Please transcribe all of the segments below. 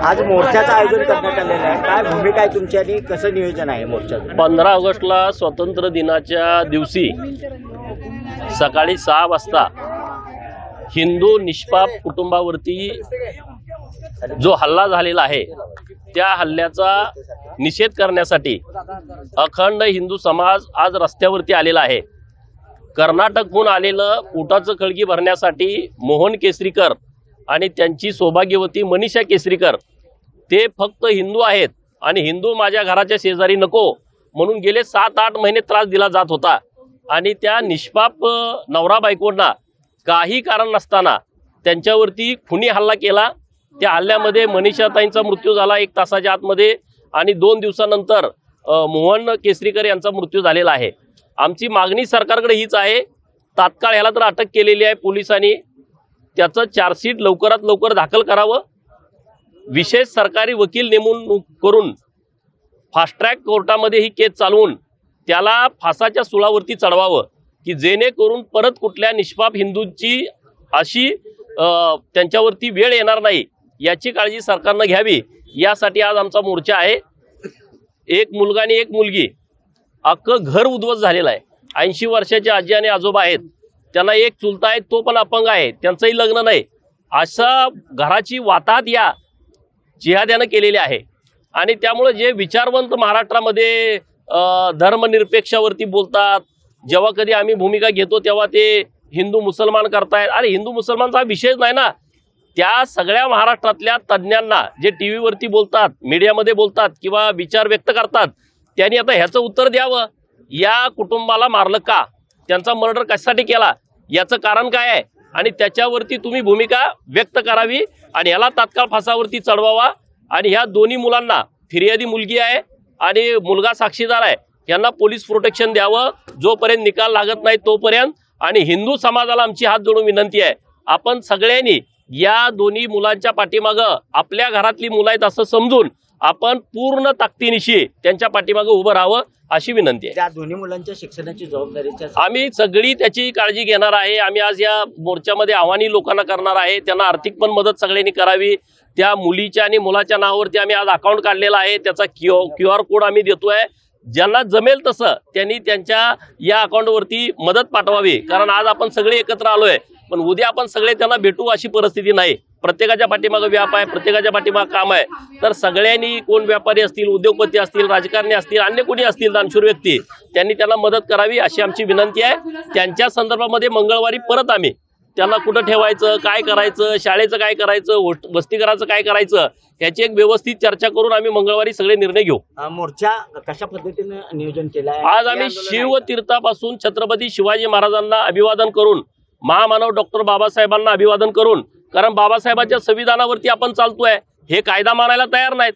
आज मोर्चाचं आयोजन करण्यात आलेलं आहे, काय भूमिका आहे तुमची आणि कसं नियोजन आहे मोर्चाचं? 15 ऑगस्टला स्वातंत्र्य दिनाच्या दिवशी सकाळी 6 वाजता हिंदू निष्पाप कुटुंबावरती जो हल्ला झालेला आहे त्या हल्ल्याचा निषेध करण्यासाठी अखंड हिंदू समाज आज रस्त्यावरती आलेला आहे। कर्नाटकहून आलेलं पोटाचं खळगी भरण्यासाठी मोहन केसरीकर आणि त्यांची सौभाग्यवती मनीषा केसरीकर ते फक्त हिंदू आहेत आणि हिंदू माझ्या घराच्या शेजारी नको म्हणून गेले 7-8 महिने त्रास दिला जात होता आणि त्या निष्पाप नवरा बायकोंना काही कारण नसताना त्यांच्यावरती खुनी हल्ला केला। त्या हल्ल्यामध्ये मनीषाताईंचा मृत्यू झाला 1 तासाच्या आतमध्ये आणि 2 दिवसानंतर मोहन केसरीकर यांचा मृत्यू झालेला आहे। आमची मागणी सरकारकडे हीच आहे, तात्काळ ह्याला तर अटक केलेली आहे पोलिसांनी, त्याचं चार्जशीट लवकरात लवकर दाखल करावं, विशेष सरकारी वकील नेमून करून फास्ट ट्रॅक कोर्टामध्ये ही केस चालवून त्याला फासाच्या सुळावरती चढवावं की जेणेकरून परत कुठल्या निष्पाप हिंदूंची अशी त्यांच्यावरती वेळ येणार नाही याची काळजी सरकारनं घ्यावी। यासाठी आज आमचा मोर्चा आहे। एक मुलगा आणि एक मुलगी अख्खं घर उद्ध्वस्त झालेलं आहे। 80 वर्षाचे आजी आणि आजोबा आहेत, त्यांना एक चुलता आहे तो पण अपंग आहे, त्यांचंही लग्न नाही। अशा घराची वाताहत या जिहाद्यानं केलेली आहे आणि त्यामुळे जे विचारवंत महाराष्ट्रामध्ये धर्मनिरपेक्षावरती बोलतात, जेव्हा कधी आम्ही भूमिका घेतो तेव्हा ते हिंदू मुसलमान करतायत। अरे हिंदू मुसलमानचा विषयच नाही ना, त्या सगळ्या महाराष्ट्रातल्या तज्ज्ञांना जे टी व्हीवरती बोलतात, मीडियामध्ये बोलतात किंवा विचार व्यक्त करतात, त्यांनी आता ह्याचं उत्तर द्यावं। या कुटुंबाला मारलं का, त्यांचा मर्डर कशासाठी केला, याचं कारण काय आहे आणि त्याच्यावरती तुम्ही भूमिका व्यक्त करावी आणि ह्याला तात्काळ फासावरती चढवावा। आणि ह्या दोन्ही मुलांना, फिर्यादी मुलगी आहे आणि मुलगा साक्षीदार आहे, यांना पोलीस प्रोटेक्शन द्यावं जोपर्यंत निकाल लागत नाही तोपर्यंत। आणि हिंदू समाजाला आमची हात जोडून विनंती आहे, आपण सगळ्यांनी या दोन्ही मुलांच्या पाठीमागं आपल्या घरातली मुलं आहेत असं समजून आपण पूर्ण ताकदीनिशी त्यांच्या पाठीमागं उभं राहावं अशी विनंती आहे। त्या दोन्ही मुलांच्या शिक्षणाची जबाबदारी आम्ही सगळी त्याची काळजी घेणार आहे। आम्ही आज या मोर्चामध्ये आव्हानी लोकांना करणार आहे, त्यांना आर्थिक पण मदत सगळ्यांनी करावी। त्या मुलीच्या आणि मुलाच्या नावावरती आम्ही आज अकाउंट काढलेला आहे, त्याचा QR कोड आम्ही देतोय। ज्यांना जमेल तसं त्यांनी त्यांच्या या अकाउंटवरती मदत पाठवावी, कारण आज आपण सगळे एकत्र आलोय पण उद्या आपण सगळे त्यांना भेटू अशी परिस्थिती नाही। प्रत्येकाच्या पाठीमागं व्याप आहे, प्रत्येकाच्या पाठीमागं काम आहे, तर सगळ्यांनी कोण व्यापारी असतील, उद्योगपती असतील, राजकारणी असतील, अन्य कोणी असतील दानशूर व्यक्ती, त्यांनी त्यांना मदत करावी अशी आमची विनंती आहे। त्यांच्या संदर्भामध्ये मंगळवारी परत आम्ही त्यांना कुठं ठेवायचं, काय करायचं, शाळेचं काय करायचं, वसतिगृहाचं काय करायचं याची एक व्यवस्थित चर्चा करून आम्ही मंगळवारी सगळे निर्णय घेऊ। मोर्चा कशा पद्धतीने नियोजन केलं आहे? आज आम्ही शिवतीर्थापासून छत्रपती शिवाजी महाराजांना अभिवादन करून, महामानव डॉक्टर बाबासाहेबांना अभिवादन करून, कारण बाबासाहेबांच्या संविधानावरती आपण चालतोय, हे कायदा मानायला तयार नाहीत।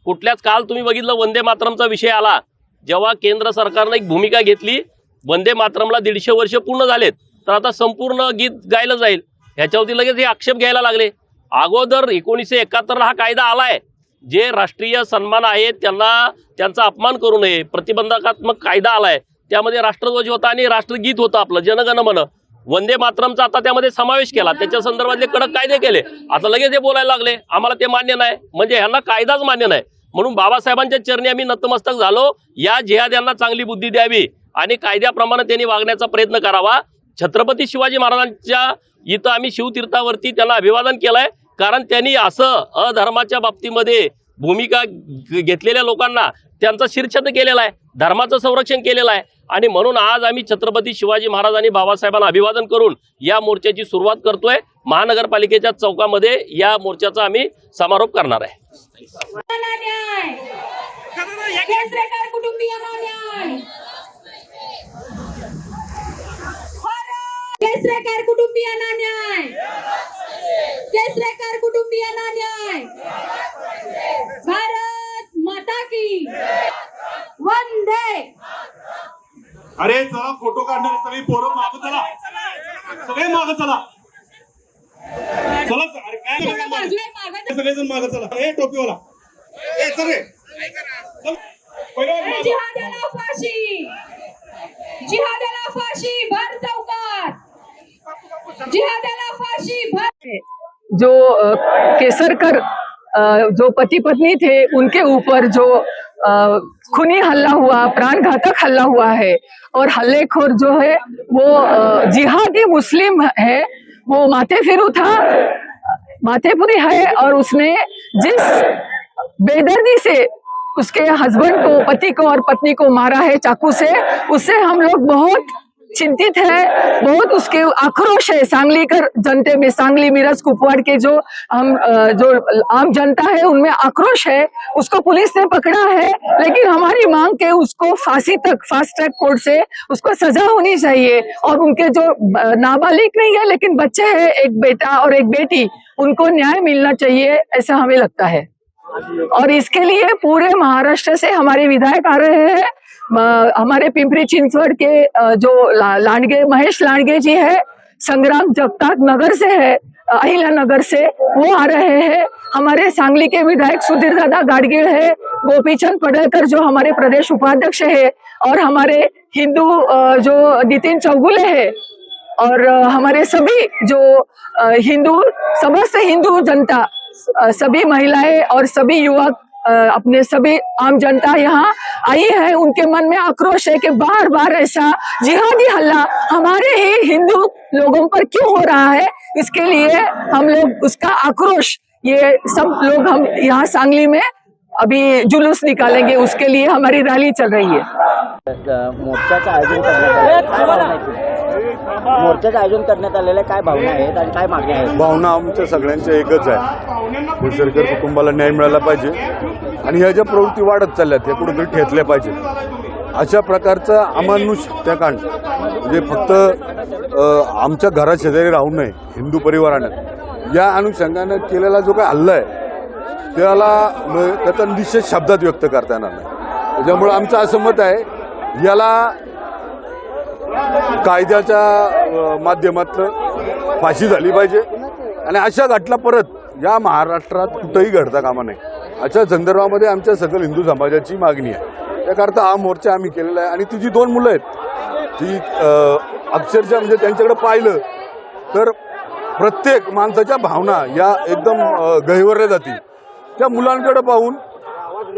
कुठल्याच काल तुम्ही बघितलं वंदे मातरमचा विषय आला, जेव्हा केंद्र सरकारने एक भूमिका घेतली, वंदे मातरमला 150 वर्ष पूर्ण झालेत तर आता संपूर्ण गीत गायलं जाईल, ह्याच्यावरती लगेच हे आक्षेप घ्यायला लागले। अगोदर 1971ला हा कायदा आलाय, जे राष्ट्रीय सन्मान आहेत त्यांना त्यांचा अपमान करू नये प्रतिबंधात्मक कायदा आलाय, त्यामध्ये राष्ट्रध्वज होता आणि राष्ट्रगीत होतं आपलं जनगण मन। वंदे मातरमचा आता त्यामध्ये समावेश केला, त्याच्या संदर्भातले कडक कायदे केले, आता लगेच हे बोलायला लागले आम्हाला ते मान्य नाही, म्हणजे ह्यांना कायदाच मान्य नाही। म्हणून बाबासाहेबांच्या चरणी आम्ही नतमस्तक झालो, या जिहाद्यांना चांगली बुद्धी द्यावी आणि कायद्याप्रमाणे त्यांनी वागण्याचा प्रयत्न करावा। छत्रपती शिवाजी महाराजांच्या इथं आम्ही शिवतीर्थावरती त्यांना अभिवादन केलंय, कारण त्यांनी असं अधर्माच्या बाबतीमध्ये भूमिका घेतलेल्या लोकांना त्यांचा शिरछेद केलेला आहे, धर्माचं संरक्षण केलेलं आहे। आणि म्हणून आज आम्ही छत्रपती शिवाजी महाराज आणि बाबासाहेबांना अभिवादन करून या मोर्चाची सुरुवात करतोय। महानगरपालिकेच्या चौकामध्ये या मोर्चाचा आम्ही समारोप करणार आहे। केसरेकर कुटुंबियांना न्याय, केसरेकर कुटुंबियांना न्याय, भारत माता की वंदे। अरे चला फोटो काढणारे सगळे पोरं मागं चला, सगळे मागं चला, चला अरे काय सगळेजण मागं चला। हे टोपीवाला ए चल रे, जिहाद्याला फाशी, जिहाद्याला फाशी भर चौकात, जिहाद्याला फाशी भर। जो केसरकर जो पति पत्नी थे उनके ऊपर जो खूनी हल्ला हुआ, प्राणघातक हल्ला हुआ है, और हल्लेखोर जो है वो जिहादी मुस्लिम है, वो मातेफिरू था, मातेपुरी है, और उसने जिस बेदर्दी से उसके हस्बैंड को, पति को और पत्नी को मारा है चाकू से, उससे हम लोग बहुत चिंतित है, बहुत उसके आक्रोश है। सांगली कर जनते में, सांगली, मिरज, कुपवाड़ के जो आम जनता है उनमें आक्रोश है। उसको पुलिस ने पकड़ा है, लेकिन हमारी मांग के उसको फांसी तक, फास्ट ट्रैक कोर्ट से उसको सजा होनी चाहिए, और उनके जो नाबालिग नहीं है लेकिन बच्चे हैं, एक बेटा और एक बेटी, उनको न्याय मिलना चाहिए, ऐसा हमें लगता है। और इसके लिए पूरे महाराष्ट्र से हमारे विधायक आ रहे हैं। हमारे पिंपरी चिंचवड़ के जो लांडगे, महेश लांडगे जी है, संग्राम जगताप नगर से है, अहिल्या नगर से, वो आ रहे हैं। हमारे सांगली के विधायक सुधीर दादा गाडगीळ है, गोपीचंद पडळकर जो हमारे प्रदेश उपाध्यक्ष है, और हमारे हिंदू जो नितिन चौगुले है, और हमारे सभी जो हिंदू, समस्त हिंदू जनता, सभी महिलाएं और सभी युवक, अपने सभी आम जनता यहाँ आई है। उनके मन में आक्रोश है कि बार बार ऐसा जिहादी हल्ला हमारे ही हिंदू लोगों पर क्यों हो रहा है। इसके लिए हम लोग उसका आक्रोश, ये सब लोग हम यहाँ सांगली में अभी जुलूस निकालेंगे, उसके लिए हमारी रैली चल रही है। मोर्चाचं आयोजन करण्यात आलेलं आहे, काय भावना आहेत आणि काय मागण्या आहेत? भावना आमच्या सगळ्यांच्या एकच आहे, केसरकर कुटुंबाला न्याय मिळाला पाहिजे, आणि ह्या ज्या प्रवृत्ती वाढत चालल्यात हे कुठेतरी ठेचल्या पाहिजे। अशा प्रकारचा अमानुष हत्याकांड म्हणजे फक्त आमच्या घरा शेजारी राहू नये, हिंदू परिवारानं या अनुषंगानं केलेला जो काही हल्ला आहे त्याचा निषेध शब्दात व्यक्त करता येणार नाही। त्याच्यामुळे आमचं असं मत आहे, याला कायद्याच्या माध्यमातून फाशी झाली पाहिजे, आणि अशा घटना परत या महाराष्ट्रात कुठेही घडता कामा नये, अशा संदर्भामध्ये आमच्या सकल हिंदू समाजाची मागणी आहे। त्याकरता हा मोर्चा आम्ही केलेला आहे। आणि ती जी दोन मुलं आहेत ती अक्षरशः म्हणजे त्यांच्याकडे पाहिलं तर प्रत्येक माणसाच्या भावना या एकदम गहिवरल्या जातील। त्या मुलांकडे पाहून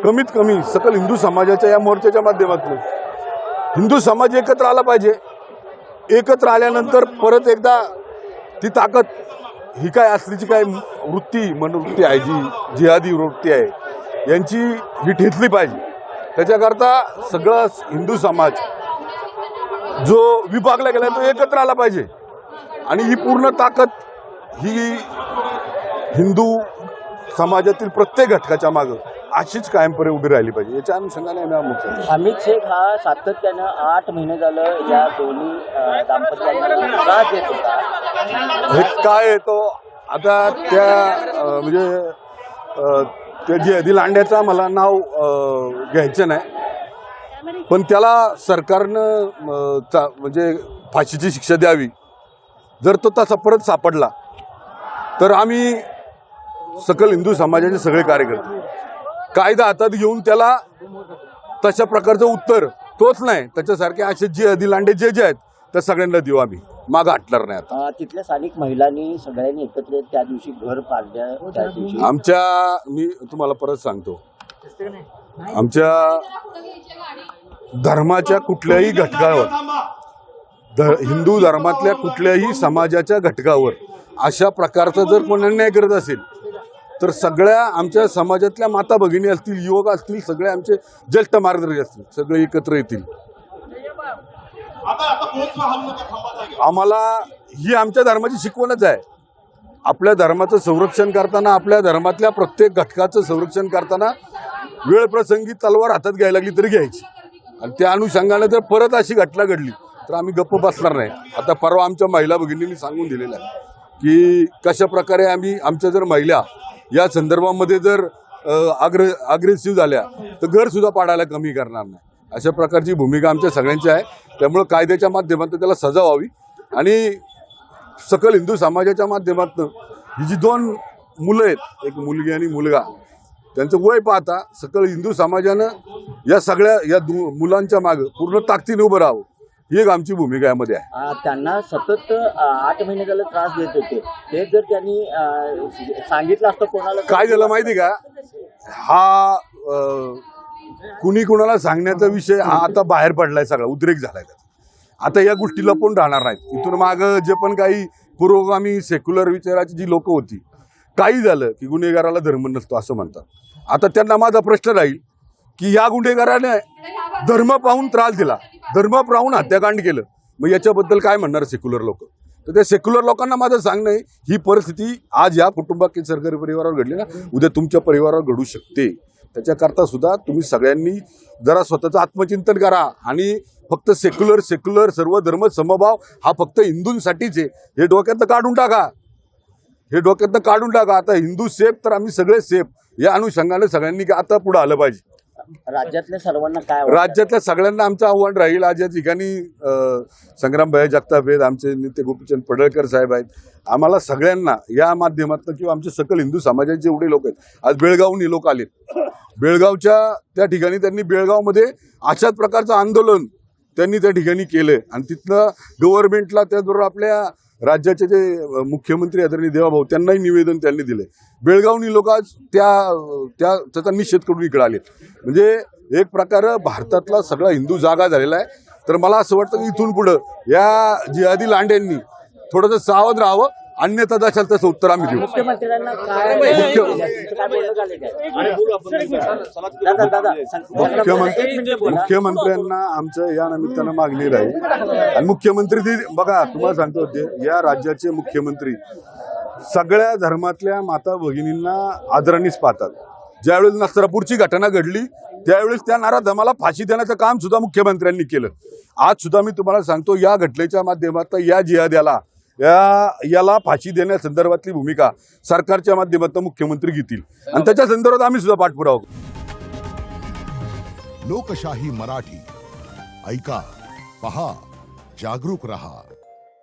कमीत कमी सकल हिंदू समाजाच्या या मोर्चाच्या माध्यमातून हिंदू समाज एकत्र आला पाहिजे। एकत्र आल्यानंतर परत एकदा ती ताकद, ही काय असलीची काय मनोवृत्ती आहे, जी जिहादी वृत्ती आहे, यांची ही ठेचली पाहिजे। त्याच्याकरता सगळा हिंदू समाज जो विभागला गेला तो एकत्र आला पाहिजे, आणि ही पूर्ण ताकद ही हिंदू समाजातील प्रत्येक घटकाच्या मागे अशीच कायमपणे उभी राहिली पाहिजे, याच्या अनुषंगाने आम्ही मुख्य अमित शेख हा सातत्यानं 8 महिने झालं या दोन्ही दाम्पत्याला त्रास देत होता। हे काय येतो आता त्या म्हणजे त्या जिहादी लांड्याचा मला नाव घ्यायचं नाही, पण त्याला सरकारनं म्हणजे फाशीची शिक्षा द्यावी। जर तो तसा परत सापडला तर आम्ही सकल हिंदू समाजाचे सगळे कार्यकर्ते कायदा हातात घेऊन त्याला तशा प्रकारचं उत्तर तोच नाही, त्याच्यासारखे असे जिहादी लांडे जे आहेत त्या सगळ्यांना देऊ, आम्ही मागं हटणार नाही। आता तिथल्या स्थानिक महिलांनी सगळ्यांनी एकत्र त्या दिवशी घर पाडल्या, त्या दिवशी आमच्या, मी तुम्हाला परत सांगतो, आमच्या धर्माच्या कुठल्याही घटकावर, हिंदू धर्मातल्या कुठल्याही समाजाच्या घटकावर अशा प्रकारचा जर कोण अन्याय करत असेल तर सगळ्या आमच्या समाजातल्या माता भगिनी असतील, युवक असतील, सगळे आमचे ज्येष्ठ मार्गदर्शक असतील, सगळे एकत्र येतील। आम्हाला ही आमच्या धर्माची शिकवणच आहे। आपल्या धर्माचं संरक्षण करताना, आपल्या धर्मातल्या प्रत्येक घटकाचं संरक्षण करताना वेळ प्रसंगी तलवार हातात घ्यायला लागली तरी घ्यायची, आणि त्या अनुषंगाने जर परत अशी घटना घडली तर आम्ही गप्प बसणार नाही। आता परवा आमच्या महिला भगिनींनी सांगून दिलेलं आहे की कशा प्रकारे आम्ही आमच्या जर महिला या संदर्भामध्ये जर अग्रेसिव्ह झाल्या तर घर सुद्धा पाडायला कमी करणार नाही, अशा प्रकारची भूमिका आमच्या सगळ्यांची आहे। त्यामुळे कायद्याच्या माध्यमातून त्याला सजा व्हावी, आणि सकल हिंदू समाजाच्या माध्यमातून ही जी दोन मुलं आहेत, एक मुलगी आणि मुलगा, त्यांचं वय पाहता सकल हिंदू समाजानं या सगळ्या या मुलांच्या मागे पूर्ण ताकदीने उभं राहावं, ही एक आमची भूमिका यामध्ये आहे. त्यांना सतत 8 महिने झाले त्रास देत होते. ते जर त्यांनी सांगितलं असतं कोणाला, काय झालं माहिती का, हा कुणी कुणाला सांगण्याचा विषय हा आता बाहेर पडलाय, सगळा उद्रेक झालाय त्याचा. आता या गोष्टी लपून राहणार नाहीत. इथून माग जे पण काही पुरोगामी सेक्युलर विचाराची जी लोक होती, काही झालं की गुन्हेगाराला धर्म नसतो असं म्हणतात. आता त्यांना माझा प्रश्न राहील की या गुन्हेगाराने धर्म पाहून त्रास दिला, धर्म पाहून हत्याकांड केलं, मग याच्याबद्दल काय म्हणणार सेक्युलर लोक? तर त्या सेक्युलर लोकांना माझं सांगणं आहे, ही परिस्थिती आज या कुटुंबात सरकारी परिवारावर घडली ना, उद्या तुमच्या परिवारावर घडू शकते. त्याच्याकरता सुद्धा तुम्ही सगळ्यांनी जरा स्वतःचं आत्मचिंतन करा आणि फक्त सेक्युलर सर्व धर्म समभाव हा फक्त हिंदूंसाठीच आहे हे डोक्यातनं काढून टाका. आता हिंदू सेफ तर आम्ही सगळे सेफ, या अनुषंगाने सगळ्यांनी आता पुढे आलं पाहिजे. राज्यातल्या सर्वांना काय वाटतं? राज्यातल्या सगळ्यांना आमचं आव्हान राहील. आज या ठिकाणी संग्रामभाई जगताप आहेत, आमचे नेते गोपीचंद पडळकर साहेब आहेत. आम्हाला सगळ्यांना या माध्यमातून किंवा आमचे सकल हिंदू समाजाचे जेवढे लोक आहेत, आज बेळगावहून हे लोक आलेत. बेळगावच्या त्या ठिकाणी त्यांनी बेळगावमध्ये अशाच प्रकारचं आंदोलन त्यांनी त्या ठिकाणी केलं आणि तिथनं गव्हर्नमेंटला, त्याचबरोबर आपल्या राज्याचे जे मुख्यमंत्री आदरणीय देवाभाऊ त्यांनाही निवेदन त्यांनी दिले. बेळगावनी लोक आज त्याचा निषेध करून इकडे आले. म्हणजे एक प्रकार भारतातला सगळा हिंदू जागा झालेला आहे. तर मला असं वाटतं की इथून पुढं या जिहादी लांड्यांनी थोडंसं सावध राहावं, अन्यथा जशाल तसं उत्तर आम्ही देऊ. मुख्यमंत्र्यांना काय बोलणं झालं मुख्यमंत्र्यांना आमचं या निमित्तानं मागणी राहील. आणि मुख्यमंत्री बघा, तुम्हाला सांगतो होते, या राज्याचे मुख्यमंत्री सगळ्या धर्मातल्या माता भगिनींना आदरणीच पाहतात. ज्यावेळेस नसरापूरची घटना घडली त्यावेळेस त्या नराधमाला फाशी देण्याचं काम सुद्धा मुख्यमंत्र्यांनी केलं. आज सुद्धा मी तुम्हाला सांगतो, या घटनेच्या माध्यमातून या जिहाद्याला याला फाशी देण्यासंदर्भातली भूमिका सरकारच्या माध्यमातून मुख्यमंत्री घेतील आणि त्याच्या संदर्भात आम्ही सुद्धा पाठपुरावा. लोकशाही मराठी ऐका, पहा, जागरूक रहा.